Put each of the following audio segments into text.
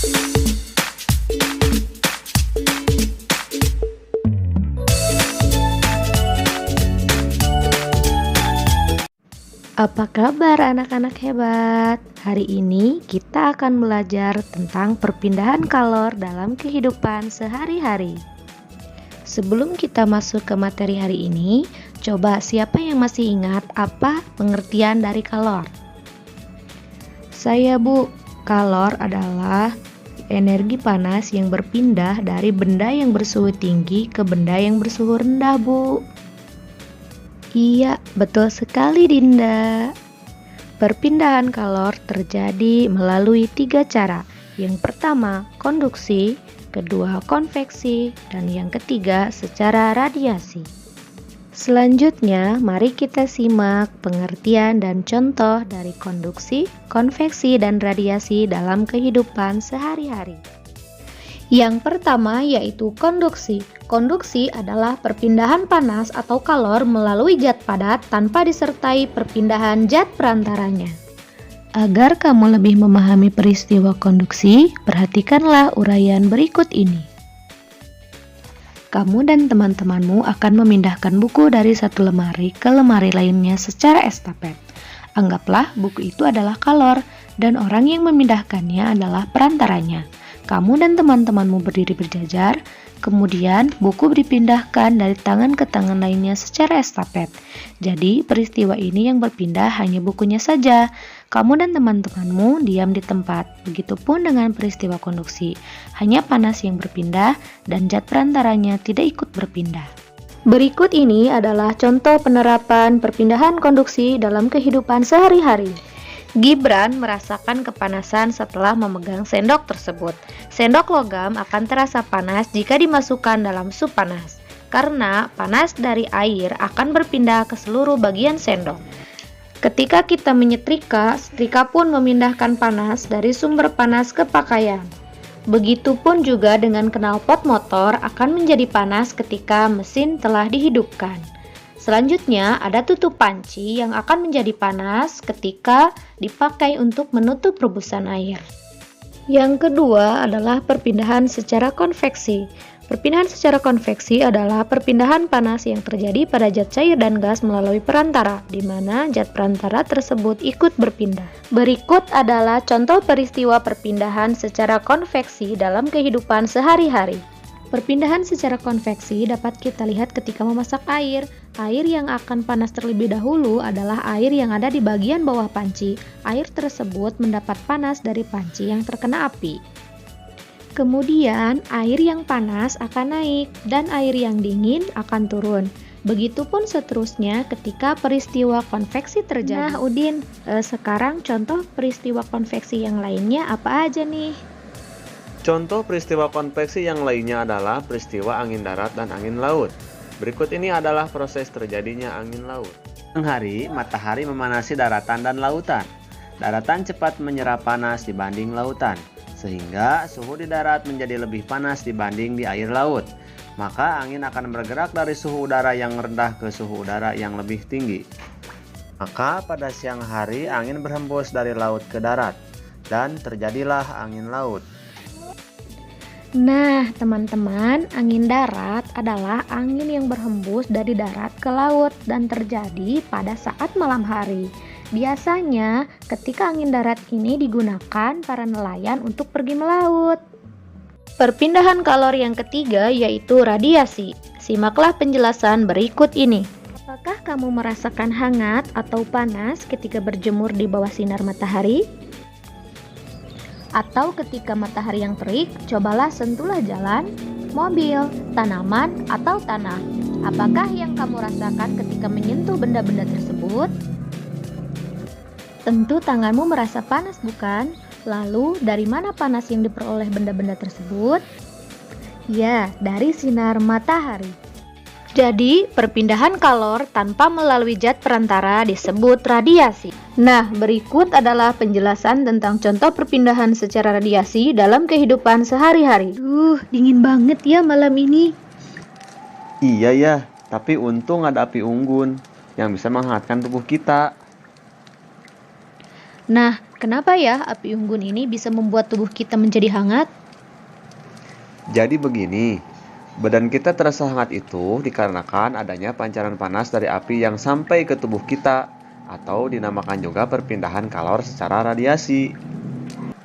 Apa kabar anak-anak hebat? Hari ini kita akan belajar tentang perpindahan kalor dalam kehidupan sehari-hari. Sebelum kita masuk ke materi hari ini, coba siapa yang masih ingat apa pengertian dari kalor? Saya, Bu. Kalor adalah energi panas yang berpindah dari benda yang bersuhu tinggi ke benda yang bersuhu rendah, Bu. Iya, betul sekali Dinda. Perpindahan kalor terjadi melalui 3 cara. Yang pertama, konduksi, kedua, konveksi, dan yang ketiga, secara radiasi. Selanjutnya, mari kita simak pengertian dan contoh dari konduksi, konveksi, dan radiasi dalam kehidupan sehari-hari. Yang pertama yaitu konduksi. Konduksi adalah perpindahan panas atau kalor melalui zat padat tanpa disertai perpindahan zat perantaranya. Agar kamu lebih memahami peristiwa konduksi, perhatikanlah uraian berikut ini. Kamu dan teman-temanmu akan memindahkan buku dari satu lemari ke lemari lainnya secara estafet. Anggaplah buku itu adalah kalor dan orang yang memindahkannya adalah perantaranya. Kamu dan teman-temanmu berdiri berjajar, kemudian buku dipindahkan dari tangan ke tangan lainnya secara estafet. Jadi, peristiwa ini yang berpindah hanya bukunya saja. Kamu dan teman-temanmu diam di tempat. Begitupun dengan peristiwa konduksi. Hanya panas yang berpindah dan zat perantaranya tidak ikut berpindah. Berikut ini adalah contoh penerapan perpindahan konduksi dalam kehidupan sehari-hari. Gibran merasakan kepanasan setelah memegang sendok tersebut. Sendok logam akan terasa panas jika dimasukkan dalam sup panas, karena panas dari air akan berpindah ke seluruh bagian sendok. Ketika kita menyetrika, setrika pun memindahkan panas dari sumber panas ke pakaian. Begitupun juga dengan knalpot motor akan menjadi panas ketika mesin telah dihidupkan. Selanjutnya ada tutup panci yang akan menjadi panas ketika dipakai untuk menutup rebusan air. Yang kedua adalah perpindahan secara konveksi. Perpindahan secara konveksi adalah perpindahan panas yang terjadi pada zat cair dan gas melalui perantara, di mana zat perantara tersebut ikut berpindah. Berikut adalah contoh peristiwa perpindahan secara konveksi dalam kehidupan sehari-hari. Perpindahan secara konveksi dapat kita lihat ketika memasak air. Air yang akan panas terlebih dahulu adalah air yang ada di bagian bawah panci. Air tersebut mendapat panas dari panci yang terkena api. Kemudian, air yang panas akan naik dan air yang dingin akan turun. Begitupun seterusnya ketika peristiwa konveksi terjadi. Nah, Udin, sekarang contoh peristiwa konveksi yang lainnya apa aja nih? Contoh peristiwa konveksi yang lainnya adalah peristiwa angin darat dan angin laut. Berikut ini adalah proses terjadinya angin laut. Siang hari, matahari memanasi daratan dan lautan. Daratan cepat menyerap panas dibanding lautan, sehingga suhu di darat menjadi lebih panas dibanding di air laut. Maka angin akan bergerak dari suhu udara yang rendah ke suhu udara yang lebih tinggi. Maka pada siang hari angin berhembus dari laut ke darat, dan terjadilah angin laut. Nah, teman-teman, angin darat adalah angin yang berhembus dari darat ke laut dan terjadi pada saat malam hari. Biasanya, ketika angin darat ini digunakan para nelayan untuk pergi melaut. Perpindahan kalor yang ketiga yaitu radiasi. Simaklah penjelasan berikut ini. Apakah kamu merasakan hangat atau panas ketika berjemur di bawah sinar matahari? Atau ketika matahari yang terik, cobalah sentuhlah jalan, mobil, tanaman, atau tanah. Apakah yang kamu rasakan ketika menyentuh benda-benda tersebut? Tentu tanganmu merasa panas, bukan? Lalu, dari mana panas yang diperoleh benda-benda tersebut? Ya, dari sinar matahari. Jadi, perpindahan kalor tanpa melalui zat perantara disebut radiasi. Nah, berikut adalah penjelasan tentang contoh perpindahan secara radiasi dalam kehidupan sehari-hari. Dingin banget ya malam ini. Iya ya, tapi untung ada api unggun yang bisa menghangatkan tubuh kita. Nah, Kenapa ya api unggun ini bisa membuat tubuh kita menjadi hangat? Jadi begini, badan kita terasa hangat itu dikarenakan adanya pancaran panas dari api yang sampai ke tubuh kita, atau dinamakan juga perpindahan kalor secara radiasi.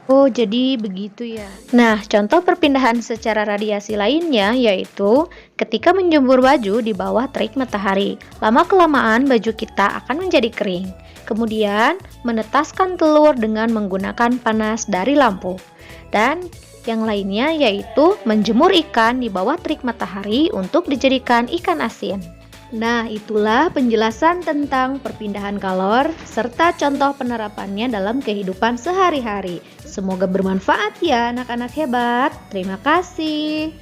Oh, jadi begitu ya. Nah, contoh perpindahan secara radiasi lainnya yaitu ketika menjemur baju di bawah terik matahari. Lama-kelamaan baju kita akan menjadi kering. Kemudian, menetaskan telur dengan menggunakan panas dari lampu. Dan yang lainnya yaitu menjemur ikan di bawah terik matahari untuk dijadikan ikan asin. Nah, itulah penjelasan tentang perpindahan kalor serta contoh penerapannya dalam kehidupan sehari-hari. Semoga bermanfaat ya anak-anak hebat. Terima kasih.